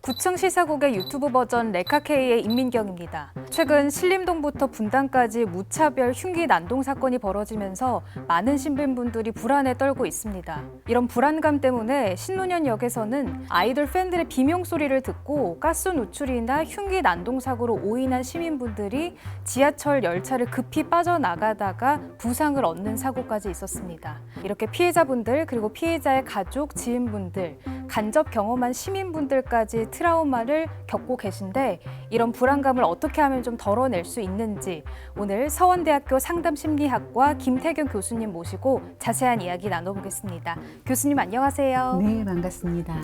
구층 시사국의 유튜브 버전 레카케이의 임민경입니다. 최근 신림동부터 분당까지 무차별 흉기 난동 사건이 벌어지면서 많은 시민분들이 불안에 떨고 있습니다. 이런 불안감 때문에 신논현역에서는 아이돌 팬들의 비명소리를 듣고 가스 누출이나 흉기 난동 사고로 오인한 시민분들이 지하철 열차를 급히 빠져나가다가 부상을 얻는 사고까지 있었습니다. 이렇게 피해자분들 그리고 피해자의 가족, 지인분들, 간접 경험한 시민분들까지 트라우마를 겪고 계신데 이런 불안감을 어떻게 하면 좀 덜어낼 수 있는지 오늘 서원대학교 상담심리학과 김태경 교수님 모시고 자세한 이야기 나눠보겠습니다. 교수님 안녕하세요. 네, 반갑습니다.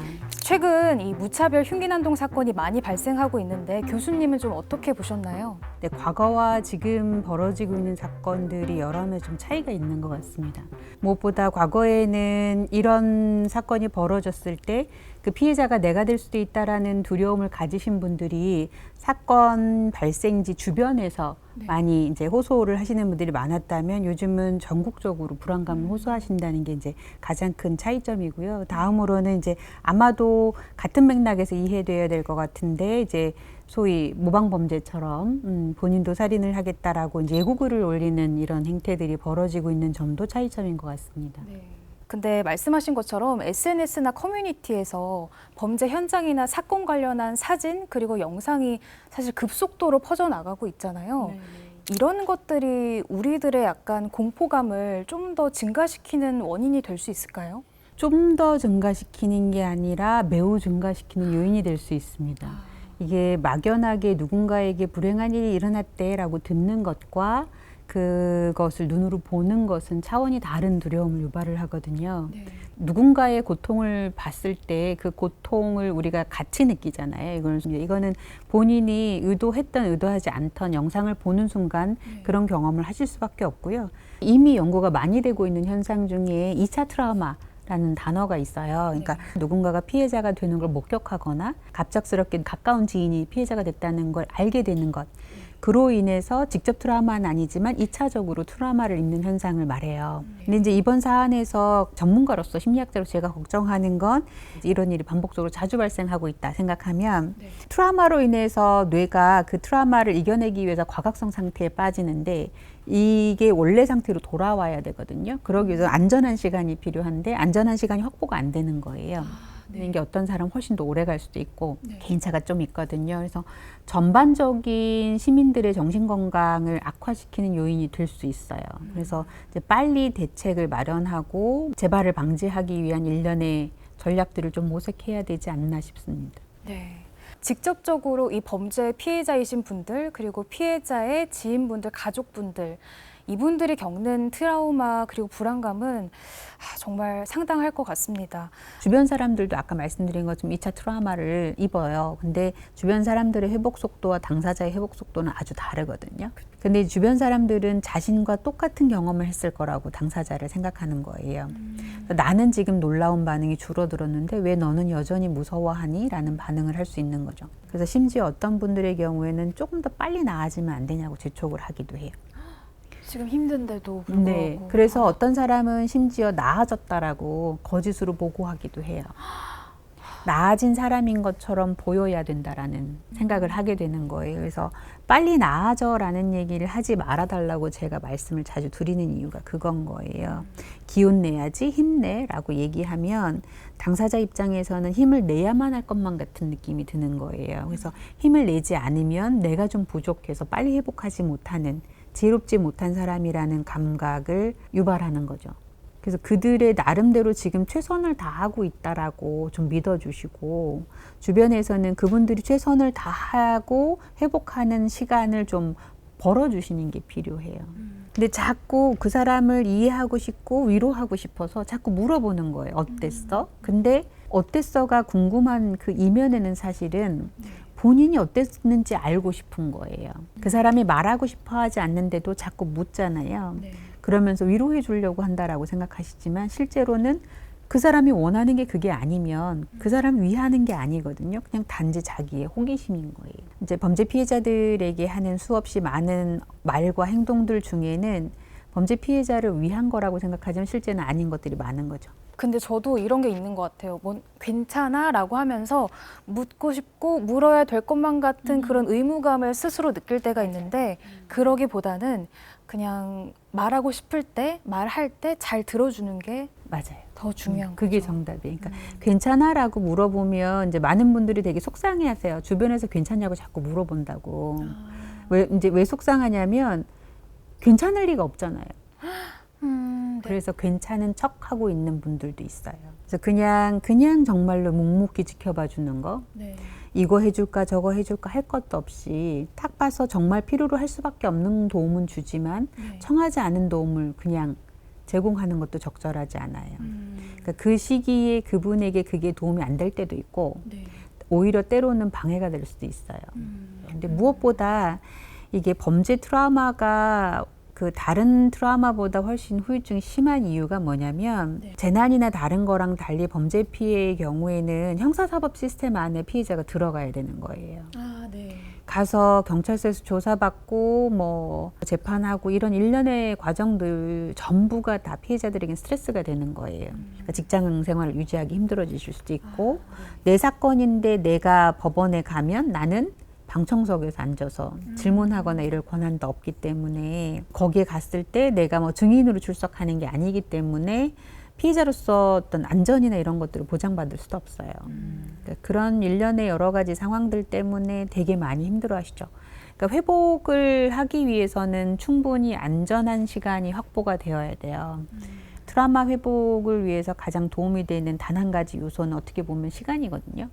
최근 이 무차별 흉기난동 사건이 많이 발생하고 있는데 교수님은 좀 어떻게 보셨나요? 네, 과거와 지금 벌어지고 있는 사건들이 여러 면 좀 차이가 있는 것 같습니다. 무엇보다 과거에는 이런 사건이 벌어졌을 때 그 피해자가 내가 될 수도 있다라는 두려움을 가지신 분들이 사건 발생지 주변에서 많이 이제 호소를 하시는 분들이 많았다면 요즘은 전국적으로 불안감을 호소하신다는 게 이제 가장 큰 차이점이고요. 다음으로는 이제 아마도 같은 맥락에서 이해돼야 될 것 같은데 이제 소위 모방범죄처럼 본인도 살인을 하겠다라고 이제 예고글을 올리는 이런 행태들이 벌어지고 있는 점도 차이점인 것 같습니다. 네. 근데 말씀하신 것처럼 SNS나 커뮤니티에서 범죄 현장이나 사건 관련한 사진 그리고 영상이 사실 급속도로 퍼져나가고 있잖아요. 이런 것들이 우리들의 약간 공포감을 좀 더 증가시키는 원인이 될 수 있을까요? 좀 더 증가시키는 게 아니라 매우 증가시키는 요인이 될 수 있습니다. 이게 막연하게 누군가에게 불행한 일이 일어났대라고 듣는 것과 그것을 눈으로 보는 것은 차원이 다른 두려움을 유발을 하거든요. 네. 누군가의 고통을 봤을 때 그 고통을 우리가 같이 느끼잖아요. 이거는 본인이 의도했던 의도하지 않던 영상을 보는 순간 그런 경험을 하실 수밖에 없고요. 이미 연구가 많이 되고 있는 현상 중에 2차 트라우마 라는 단어가 있어요. 그러니까 누군가가 피해자가 되는 걸 목격하거나 갑작스럽게 가까운 지인이 피해자가 됐다는 걸 알게 되는 것. 그로 인해서 직접 트라우마는 아니지만 2차적으로 트라우마를 입는 현상을 말해요. 근데 이제 이번 사안에서 전문가로서 심리학자로 제가 걱정하는 건 이런 일이 반복적으로 자주 발생하고 있다 생각하면 트라우마로 인해서 뇌가 그 트라우마를 이겨내기 위해서 과각성 상태에 빠지는데 이게 원래 상태로 돌아와야 되거든요. 그러기 위해서 안전한 시간이 필요한데 안전한 시간이 확보가 안 되는 거예요. 이게 어떤 사람 훨씬 더 오래 갈 수도 있고 개인차가 좀 있거든요. 그래서 전반적인 시민들의 정신 건강을 악화시키는 요인이 될 수 있어요. 그래서 이제 빨리 대책을 마련하고 재발을 방지하기 위한 일련의 전략들을 좀 모색해야 되지 않나 싶습니다. 네. 직접적으로 이 범죄 피해자이신 분들 그리고 피해자의 지인분들, 가족분들 이분들이 겪는 트라우마 그리고 불안감은 정말 상당할 것 같습니다. 주변 사람들도 아까 말씀드린 것처럼 2차 트라우마를 입어요. 근데 주변 사람들의 회복 속도와 당사자의 회복 속도는 아주 다르거든요. 근데 주변 사람들은 자신과 똑같은 경험을 했을 거라고 당사자를 생각하는 거예요. 나는 지금 놀라운 반응이 줄어들었는데 왜 너는 여전히 무서워하니? 라는 반응을 할 수 있는 거죠. 그래서 심지어 어떤 분들의 경우에는 조금 더 빨리 나아지면 안 되냐고 재촉을 하기도 해요. 지금 힘든데도 불구하고. 네, 그래서 어떤 사람은 심지어 나아졌다라고 거짓으로 보고하기도 해요. 나아진 사람인 것처럼 보여야 된다라는 생각을 하게 되는 거예요. 그래서 빨리 나아져라는 얘기를 하지 말아달라고 제가 말씀을 자주 드리는 이유가 그건 거예요. 기운 내야지 힘내라고 얘기하면 당사자 입장에서는 힘을 내야만 할 것만 같은 느낌이 드는 거예요. 그래서 힘을 내지 않으면 내가 좀 부족해서 빨리 회복하지 못하는 지혜롭지 못한 사람이라는 감각을 유발하는 거죠. 그래서 그들의 나름대로 지금 최선을 다하고 있다라고 좀 믿어주시고 주변에서는 그분들이 최선을 다하고 회복하는 시간을 좀 벌어주시는 게 필요해요. 근데 자꾸 그 사람을 이해하고 싶고 위로하고 싶어서 자꾸 물어보는 거예요. 어땠어? 근데 어땠어가 궁금한 그 이면에는 사실은 본인이 어땠는지 알고 싶은 거예요. 그 사람이 말하고 싶어 하지 않는데도 자꾸 묻잖아요. 그러면서 위로해 주려고 한다라고 생각하시지만 실제로는 그 사람이 원하는 게 그게 아니면 그 사람을 위하는 게 아니거든요. 그냥 단지 자기의 호기심인 거예요. 이제 범죄 피해자들에게 하는 수없이 많은 말과 행동들 중에는 범죄 피해자를 위한 거라고 생각하지만 실제는 아닌 것들이 많은 거죠. 근데 저도 이런 게 있는 것 같아요. 뭐 괜찮아라고 하면서 묻고 싶고 물어야 될 것만 같은 그런 의무감을 스스로 느낄 때가 있는데 그러기보다는 그냥 말하고 싶을 때, 말할 때 잘 들어주는 게 맞아요. 더 중요한 그게 거죠. 정답이에요. 그러니까 괜찮아라고 물어보면 이제 많은 분들이 되게 속상해하세요. 주변에서 괜찮냐고 자꾸 물어본다고. 왜 속상하냐면 괜찮을 리가 없잖아요. 네. 그래서 괜찮은 척하고 있는 분들도 있어요. 그래서 그냥 정말로 묵묵히 지켜봐 주는 거. 네. 이거 해줄까 저거 해줄까 할 것도 없이 딱 봐서 정말 필요로 할 수밖에 없는 도움은 주지만 네. 청하지 않은 도움을 그냥 제공하는 것도 적절하지 않아요. 그러니까 그 시기에 그분에게 그게 도움이 안 될 때도 있고 네. 오히려 때로는 방해가 될 수도 있어요. 근데 무엇보다 이게 범죄 트라우마가 그 다른 트라우마보다 훨씬 후유증이 심한 이유가 뭐냐면 네. 재난이나 다른 거랑 달리 범죄 피해의 경우에는 형사사법 시스템 안에 피해자가 들어가야 되는 거예요. 아, 네. 가서 경찰서에서 조사받고 뭐 재판하고 이런 일련의 과정들 전부가 다 피해자들에게 스트레스가 되는 거예요. 그러니까 직장 생활을 유지하기 힘들어지실 수도 있고 내 사건인데 내가 법원에 가면 나는 방청석에서 앉아서 질문하거나 이럴 권한도 없기 때문에 거기에 갔을 때 내가 뭐 증인으로 출석하는 게 아니기 때문에 피해자로서 어떤 안전이나 이런 것들을 보장받을 수도 없어요. 그러니까 그런 일련의 여러 가지 상황들 때문에 되게 많이 힘들어하시죠. 그러니까 회복을 하기 위해서는 충분히 안전한 시간이 확보가 되어야 돼요. 트라우마 회복을 위해서 가장 도움이 되는 단 한 가지 요소는 어떻게 보면 시간이거든요.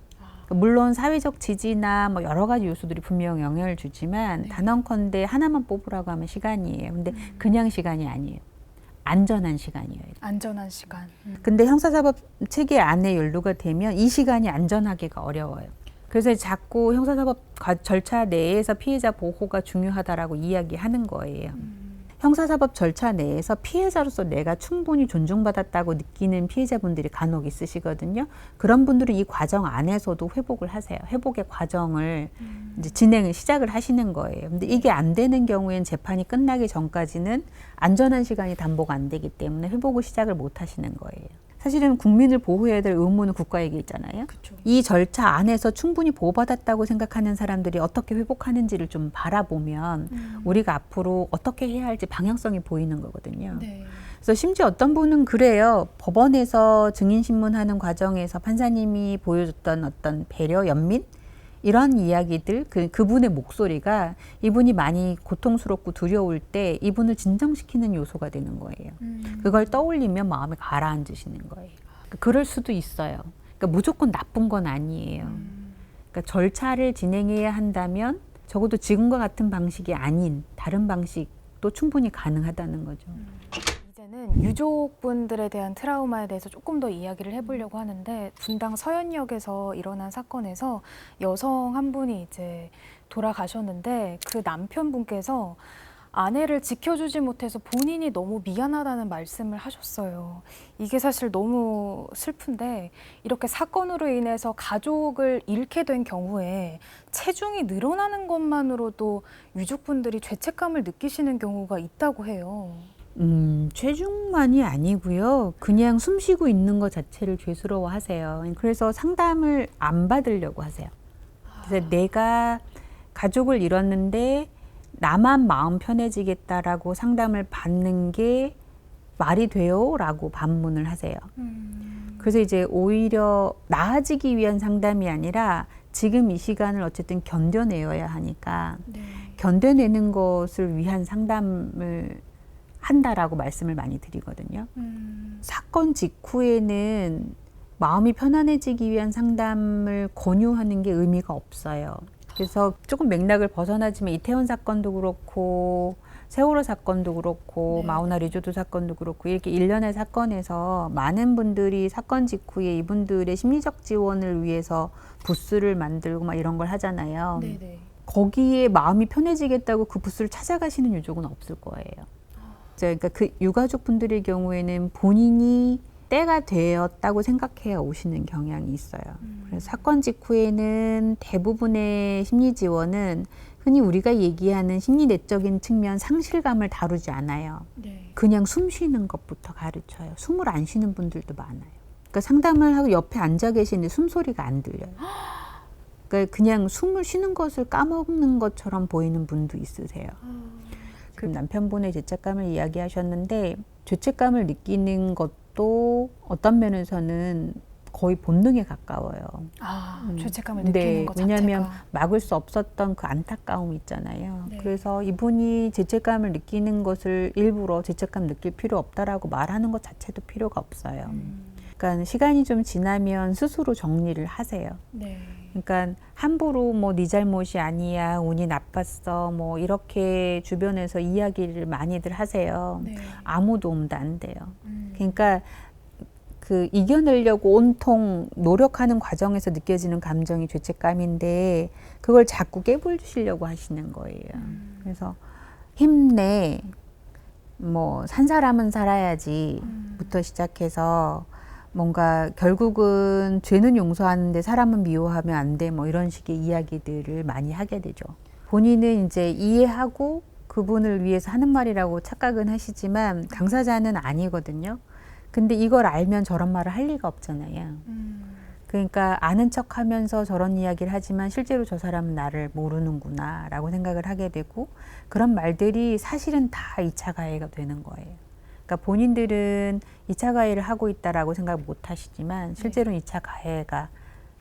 물론 사회적 지지나 뭐 여러 가지 요소들이 분명 영향을 주지만 단언컨대 하나만 뽑으라고 하면 시간이에요. 근데 그냥 시간이 아니에요. 안전한 시간이에요. 안전한 시간. 근데 형사사법 체계 안에 연루가 되면 이 시간이 안전하기가 어려워요. 그래서 자꾸 형사사법 절차 내에서 피해자 보호가 중요하다라고 이야기하는 거예요. 형사사법 절차 내에서 피해자로서 내가 충분히 존중받았다고 느끼는 피해자분들이 간혹 있으시거든요. 그런 분들은 이 과정 안에서도 회복을 하세요. 회복의 과정을 이제 진행을 시작을 하시는 거예요. 근데 이게 안 되는 경우엔 재판이 끝나기 전까지는 안전한 시간이 담보가 안 되기 때문에 회복을 시작을 못 하시는 거예요. 사실은 국민을 보호해야 될 의무는 국가에게 있잖아요. 그쵸. 이 절차 안에서 충분히 보호받았다고 생각하는 사람들이 어떻게 회복하는지를 좀 바라보면 우리가 앞으로 어떻게 해야 할지 방향성이 보이는 거거든요. 네. 그래서 심지어 어떤 분은 그래요. 법원에서 증인신문하는 과정에서 판사님이 보여줬던 어떤 배려, 연민? 이런 이야기들, 그분의 목소리가 이분이 많이 고통스럽고 두려울 때 이분을 진정시키는 요소가 되는 거예요. 그걸 떠올리면 마음이 가라앉으시는 거예요. 그럴 수도 있어요. 그러니까 무조건 나쁜 건 아니에요. 그러니까 절차를 진행해야 한다면 적어도 지금과 같은 방식이 아닌 다른 방식도 충분히 가능하다는 거죠. 이제는 유족분들에 대한 트라우마에 대해서 조금 더 이야기를 해보려고 하는데 분당 서현역에서 일어난 사건에서 여성 한 분이 이제 돌아가셨는데 그 남편분께서 아내를 지켜주지 못해서 본인이 너무 미안하다는 말씀을 하셨어요. 이게 사실 너무 슬픈데 이렇게 사건으로 인해서 가족을 잃게 된 경우에 체중이 늘어나는 것만으로도 유족분들이 죄책감을 느끼시는 경우가 있다고 해요. 체중만이 아니고요. 그냥 숨 쉬고 있는 것 자체를 죄스러워 하세요. 그래서 상담을 안 받으려고 하세요. 그래서 내가 가족을 잃었는데 나만 마음 편해지겠다라고 상담을 받는 게 말이 돼요? 라고 반문을 하세요. 그래서 이제 오히려 나아지기 위한 상담이 아니라 지금 이 시간을 어쨌든 견뎌내어야 하니까 네. 견뎌내는 것을 위한 상담을 한다라고 말씀을 많이 드리거든요. 사건 직후에는 마음이 편안해지기 위한 상담을 권유하는 게 의미가 없어요. 그래서 조금 맥락을 벗어나지만 이태원 사건도 그렇고 세월호 사건도 그렇고 네. 마우나 리조트 사건도 그렇고 이렇게 일련의 사건에서 많은 분들이 사건 직후에 이분들의 심리적 지원을 위해서 부스를 만들고 막 이런 걸 하잖아요. 네네. 거기에 마음이 편해지겠다고 그 부스를 찾아가시는 유족은 없을 거예요. 그러니까 그 유가족 분들의 경우에는 본인이 때가 되었다고 생각해야 오시는 경향이 있어요. 그래서 사건 직후에는 대부분의 심리 지원은 흔히 우리가 얘기하는 심리 내적인 측면 상실감을 다루지 않아요. 네. 그냥 숨 쉬는 것부터 가르쳐요. 숨을 안 쉬는 분들도 많아요. 그러니까 상담을 하고 옆에 앉아 계시는데 숨소리가 안 들려요. 그러니까 그냥 숨을 쉬는 것을 까먹는 것처럼 보이는 분도 있으세요. 그 남편분의 죄책감을 이야기하셨는데 죄책감을 느끼는 것도 어떤 면에서는 거의 본능에 가까워요. 죄책감을 느끼는 것 자체가. 왜냐하면 막을 수 없었던 그 안타까움 있잖아요. 네. 그래서 이분이 죄책감을 느끼는 것을 일부러 죄책감 느낄 필요 없다라고 말하는 것 자체도 필요가 없어요. 그러니까 시간이 좀 지나면 스스로 정리를 하세요. 네. 그러니까 함부로 뭐 네 잘못이 아니야, 운이 나빴어, 뭐 이렇게 주변에서 이야기를 많이들 하세요. 네. 아무 도움도 안 돼요. 그러니까 그 이겨내려고 온통 노력하는 과정에서 느껴지는 감정이 죄책감인데 그걸 자꾸 깨부수려고 하시는 거예요. 그래서 힘내, 뭐 산 사람은 살아야지부터 시작해서 뭔가 결국은 죄는 용서하는데 사람은 미워하면 안 돼, 뭐 이런 식의 이야기들을 많이 하게 되죠. 본인은 이제 이해하고 그분을 위해서 하는 말이라고 착각은 하시지만 당사자는 아니거든요. 근데 이걸 알면 저런 말을 할 리가 없잖아요. 그러니까 아는 척 하면서 저런 이야기를 하지만 실제로 저 사람은 나를 모르는구나 라고 생각을 하게 되고 그런 말들이 사실은 다 2차 가해가 되는 거예요. 그러니까 본인들은 2차 가해를 하고 있다라고 생각 못 하시지만 실제로는 2차 가해가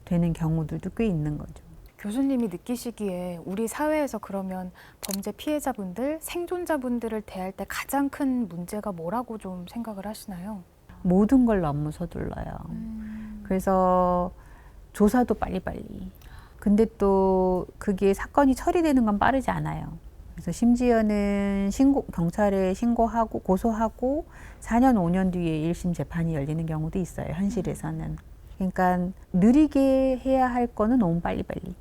되는 경우들도 꽤 있는 거죠. 교수님이 느끼시기에 우리 사회에서 그러면 범죄 피해자분들, 생존자분들을 대할 때 가장 큰 문제가 뭐라고 좀 생각을 하시나요? 모든 걸 너무 서둘러요. 그래서 조사도 빨리빨리. 근데 또 그게 사건이 처리되는 건 빠르지 않아요. 그래서 심지어는 경찰에 신고하고 고소하고 4년, 5년 뒤에 1심 재판이 열리는 경우도 있어요. 현실에서는. 그러니까 느리게 해야 할 거는 너무 빨리빨리.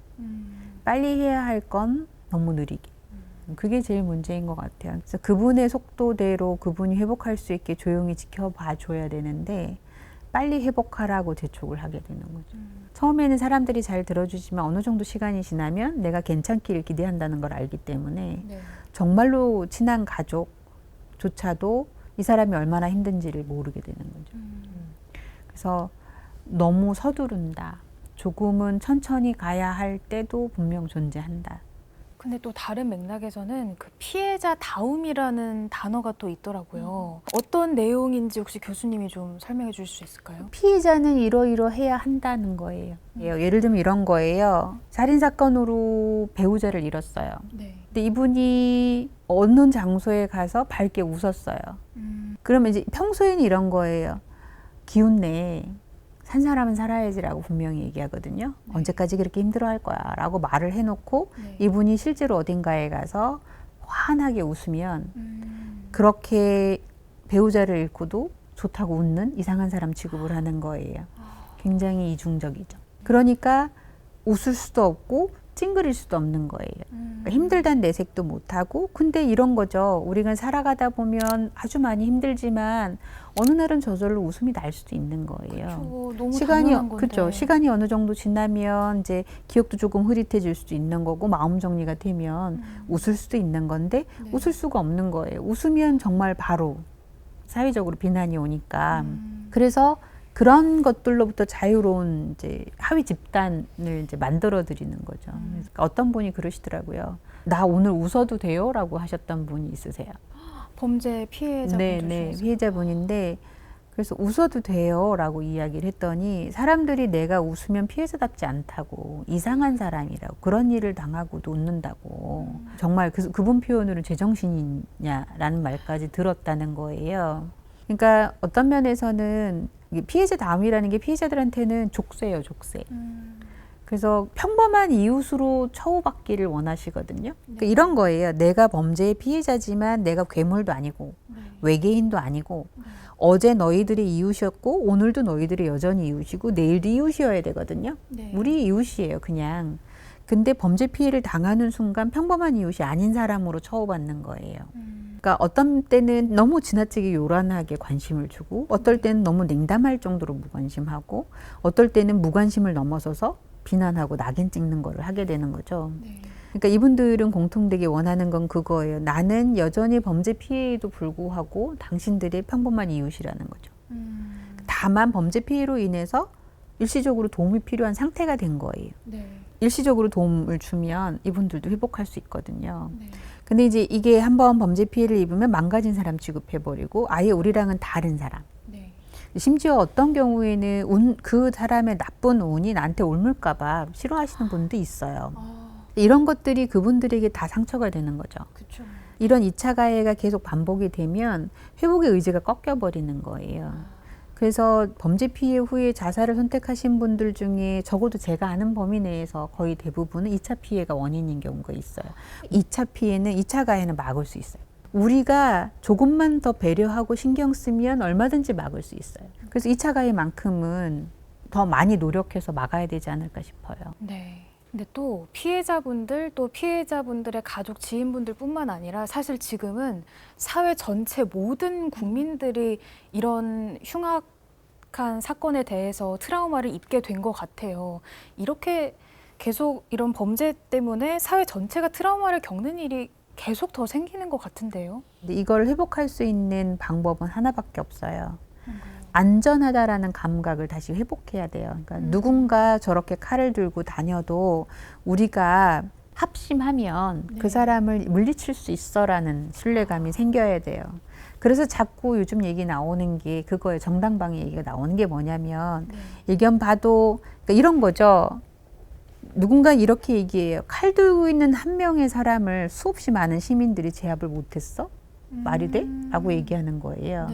빨리 해야 할 건 너무 느리게. 그게 제일 문제인 것 같아요. 그래서 그분의 속도대로 그분이 회복할 수 있게 조용히 지켜봐 줘야 되는데 빨리 회복하라고 재촉을 하게 되는 거죠. 처음에는 사람들이 잘 들어주지만 어느 정도 시간이 지나면 내가 괜찮기를 기대한다는 걸 알기 때문에 네. 정말로 친한 가족조차도 이 사람이 얼마나 힘든지를 모르게 되는 거죠. 그래서 너무 서두른다. 조금은 천천히 가야 할 때도 분명 존재한다. 근데 또 다른 맥락에서는 그 피해자다움이라는 단어가 또 있더라고요. 어떤 내용인지 혹시 교수님이 좀 설명해 주실 수 있을까요? 피해자는 이러이러해야 한다는 거예요. 예를 들면 이런 거예요. 살인사건으로 배우자를 잃었어요. 네. 근데 이분이 어느 장소에 가서 밝게 웃었어요. 그러면 이제 평소에는 이런 거예요. 기운내. 산 사람은 살아야지라고 분명히 얘기하거든요. 네. 언제까지 그렇게 힘들어할 거야 라고 말을 해놓고 네. 이분이 실제로 어딘가에 가서 환하게 웃으면 그렇게 배우자를 잃고도 좋다고 웃는 이상한 사람 취급을 하는 거예요. 굉장히 이중적이죠. 그러니까 웃을 수도 없고 찡그릴 수도 없는 거예요. 그러니까 힘들다는 내색도 못하고 근데 이런 거죠. 우리가 살아가다 보면 아주 많이 힘들지만 어느 날은 저절로 웃음이 날 수도 있는 거예요. 너무 당연한 건데. 그렇죠. 시간이 어느 정도 지나면 이제 기억도 조금 흐릿해질 수도 있는 거고 마음 정리가 되면 웃을 수도 있는 건데 네. 웃을 수가 없는 거예요. 웃으면 정말 바로 사회적으로 비난이 오니까. 그래서 그런 것들로부터 자유로운 이제 하위 집단을 이제 만들어 드리는 거죠. 그래서 어떤 분이 그러시더라고요. 나 오늘 웃어도 돼요? 라고 하셨던 분이 있으세요. 범죄 피해자분들 네, 중에서. 피해자분인데 그래서 웃어도 돼요? 라고 이야기를 했더니 사람들이 내가 웃으면 피해자답지 않다고 이상한 사람이라고 그런 일을 당하고도 웃는다고 정말 그분 표현으로 제정신이냐라는 말까지 들었다는 거예요. 그러니까 어떤 면에서는 피해자다움이라는 게 피해자들한테는 족쇄예요, 족쇄. 그래서 평범한 이웃으로 처우받기를 원하시거든요. 그러니까 이런 거예요. 내가 범죄의 피해자지만 내가 괴물도 아니고 외계인도 아니고 어제 너희들이 이웃이었고 오늘도 너희들이 여전히 이웃이고 내일도 이웃이어야 되거든요. 네. 우리 이웃이에요, 그냥. 근데 범죄 피해를 당하는 순간 평범한 이웃이 아닌 사람으로 처우받는 거예요. 그러니까 어떤 때는 너무 지나치게 요란하게 관심을 주고 어떨 때는 너무 냉담할 정도로 무관심하고 어떨 때는 무관심을 넘어서서 비난하고 낙인 찍는 거를 하게 되는 거죠. 네. 그러니까 이분들은 공통되게 원하는 건 그거예요. 나는 여전히 범죄 피해에도 불구하고 당신들의 평범한 이웃이라는 거죠. 다만 범죄 피해로 인해서 일시적으로 도움이 필요한 상태가 된 거예요. 일시적으로 도움을 주면 이분들도 회복할 수 있거든요. 근데 이제 이게 한번 범죄 피해를 입으면 망가진 사람 취급해버리고 아예 우리랑은 다른 사람. 심지어 어떤 경우에는 그 사람의 나쁜 운이 나한테 옮을까봐 싫어하시는 분도 있어요. 이런 것들이 그분들에게 다 상처가 되는 거죠. 그쵸. 이런 2차 가해가 계속 반복이 되면 회복의 의지가 꺾여버리는 거예요. 그래서 범죄 피해 후에 자살을 선택하신 분들 중에 적어도 제가 아는 범위 내에서 거의 대부분은 2차 피해가 원인인 경우가 있어요. 2차 피해는 2차 가해는 막을 수 있어요. 우리가 조금만 더 배려하고 신경 쓰면 얼마든지 막을 수 있어요. 그래서 2차 가해만큼은 더 많이 노력해서 막아야 되지 않을까 싶어요. 네. 근데 또 피해자분들 또 피해자분들의 가족 지인분들뿐만 아니라 사실 지금은 사회 전체 모든 국민들이 이런 흉악한 사건에 대해서 트라우마를 입게 된 것 같아요. 이렇게 계속 이런 범죄 때문에 사회 전체가 트라우마를 겪는 일이 계속 더 생기는 것 같은데요. 근데 이걸 회복할 수 있는 방법은 하나밖에 없어요. 안전하다라는 감각을 다시 회복해야 돼요. 그러니까 누군가 저렇게 칼을 들고 다녀도 우리가 합심하면 그 사람을 물리칠 수 있어라는 신뢰감이 생겨야 돼요. 그래서 자꾸 요즘 얘기 나오는 게 그거예요. 정당방위 얘기가 나오는 게 뭐냐면 일견 봐도 그러니까 이런 거죠. 누군가 이렇게 얘기해요. 칼 들고 있는 한 명의 사람을 수없이 많은 시민들이 제압을 못했어? 말이 돼? 라고 얘기하는 거예요.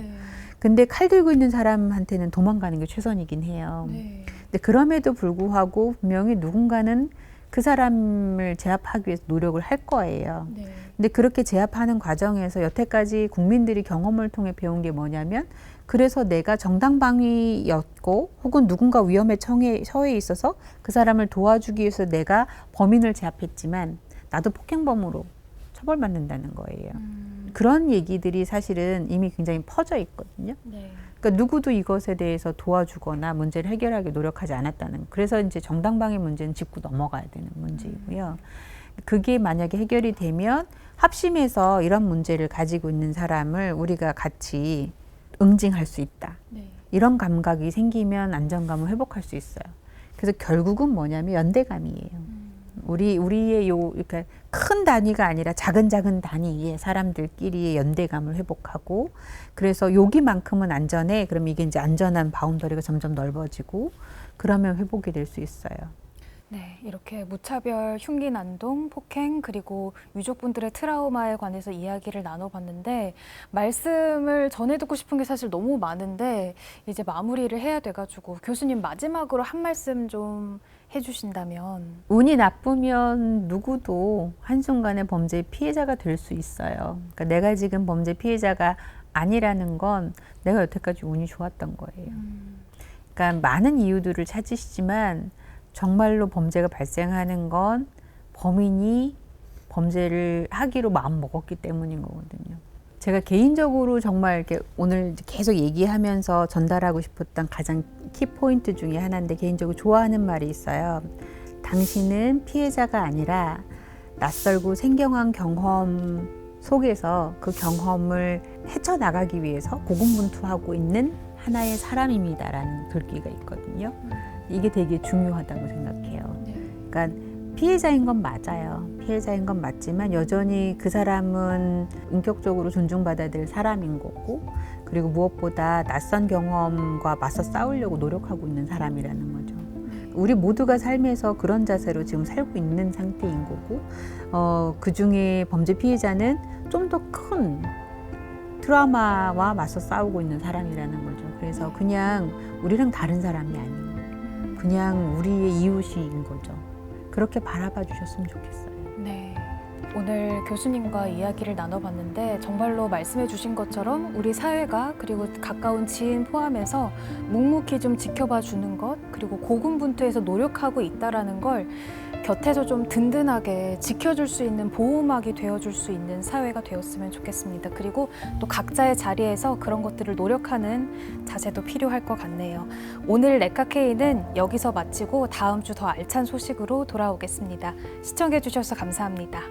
근데 칼 들고 있는 사람한테는 도망가는 게 최선이긴 해요. 근데 그럼에도 불구하고 분명히 누군가는 그 사람을 제압하기 위해서 노력을 할 거예요. 근데 그렇게 제압하는 과정에서 여태까지 국민들이 경험을 통해 배운 게 뭐냐면 그래서 내가 정당방위였고 혹은 누군가 위험에 처해 있어서 그 사람을 도와주기 위해서 내가 범인을 제압했지만 나도 폭행범으로 처벌받는다는 거예요. 그런 얘기들이 사실은 이미 굉장히 퍼져 있거든요. 그러니까 누구도 이것에 대해서 도와주거나 문제를 해결하기 노력하지 않았다는. 그래서 이제 정당방위 문제는 짚고 넘어가야 되는 문제이고요. 그게 만약에 해결이 되면 합심해서 이런 문제를 가지고 있는 사람을 우리가 같이 응징할 수 있다. 이런 감각이 생기면 안정감을 회복할 수 있어요. 그래서 결국은 뭐냐면 연대감이에요. 우리의 이렇게 큰 단위가 아니라 작은 단위의 사람들끼리의 연대감을 회복하고 그래서 여기만큼은 안전해. 그럼 이게 이제 안전한 바운더리가 점점 넓어지고 그러면 회복이 될 수 있어요. 네, 이렇게 무차별 흉기 난동, 폭행 그리고 유족분들의 트라우마에 관해서 이야기를 나눠봤는데 말씀을 전해 듣고 싶은 게 사실 너무 많은데 이제 마무리를 해야 돼가지고 교수님 마지막으로 한 말씀 좀 해주신다면. 운이 나쁘면 누구도 한순간에 범죄 피해자가 될 수 있어요. 그러니까 내가 지금 범죄 피해자가 아니라는 건 내가 여태까지 운이 좋았던 거예요. 그러니까 많은 이유들을 찾으시지만 정말로 범죄가 발생하는 건 범인이 범죄를 하기로 마음 먹었기 때문인 거거든요. 제가 개인적으로 정말 이렇게 오늘 계속 얘기하면서 전달하고 싶었던 가장 키포인트 중에 하나인데 개인적으로 좋아하는 말이 있어요. 당신은 피해자가 아니라 낯설고 생경한 경험 속에서 그 경험을 헤쳐나가기 위해서 고군분투하고 있는 하나의 사람입니다라는 글귀가 있거든요. 이게 되게 중요하다고 생각해요. 그러니까 피해자인 건 맞아요. 피해자인 건 맞지만 여전히 그 사람은 인격적으로 존중받아야 될 사람인 거고 그리고 무엇보다 낯선 경험과 맞서 싸우려고 노력하고 있는 사람이라는 거죠. 우리 모두가 삶에서 그런 자세로 지금 살고 있는 상태인 거고 그중에 범죄 피해자는 좀 더 큰 트라우마와 맞서 싸우고 있는 사람이라는 거죠. 그래서 그냥 우리랑 다른 사람이 아니에요. 그냥 우리의 이웃인 거죠. 그렇게 바라봐 주셨으면 좋겠어요. 네. 오늘 교수님과 이야기를 나눠봤는데 정말로 말씀해 주신 것처럼 우리 사회가 그리고 가까운 지인 포함해서 묵묵히 좀 지켜봐 주는 것 그리고 고군분투해서 노력하고 있다라는 걸 곁에서 좀 든든하게 지켜줄 수 있는 보호막이 되어줄 수 있는 사회가 되었으면 좋겠습니다. 그리고 또 각자의 자리에서 그런 것들을 노력하는 자세도 필요할 것 같네요. 오늘 레카케이는 여기서 마치고 다음 주 더 알찬 소식으로 돌아오겠습니다. 시청해 주셔서 감사합니다.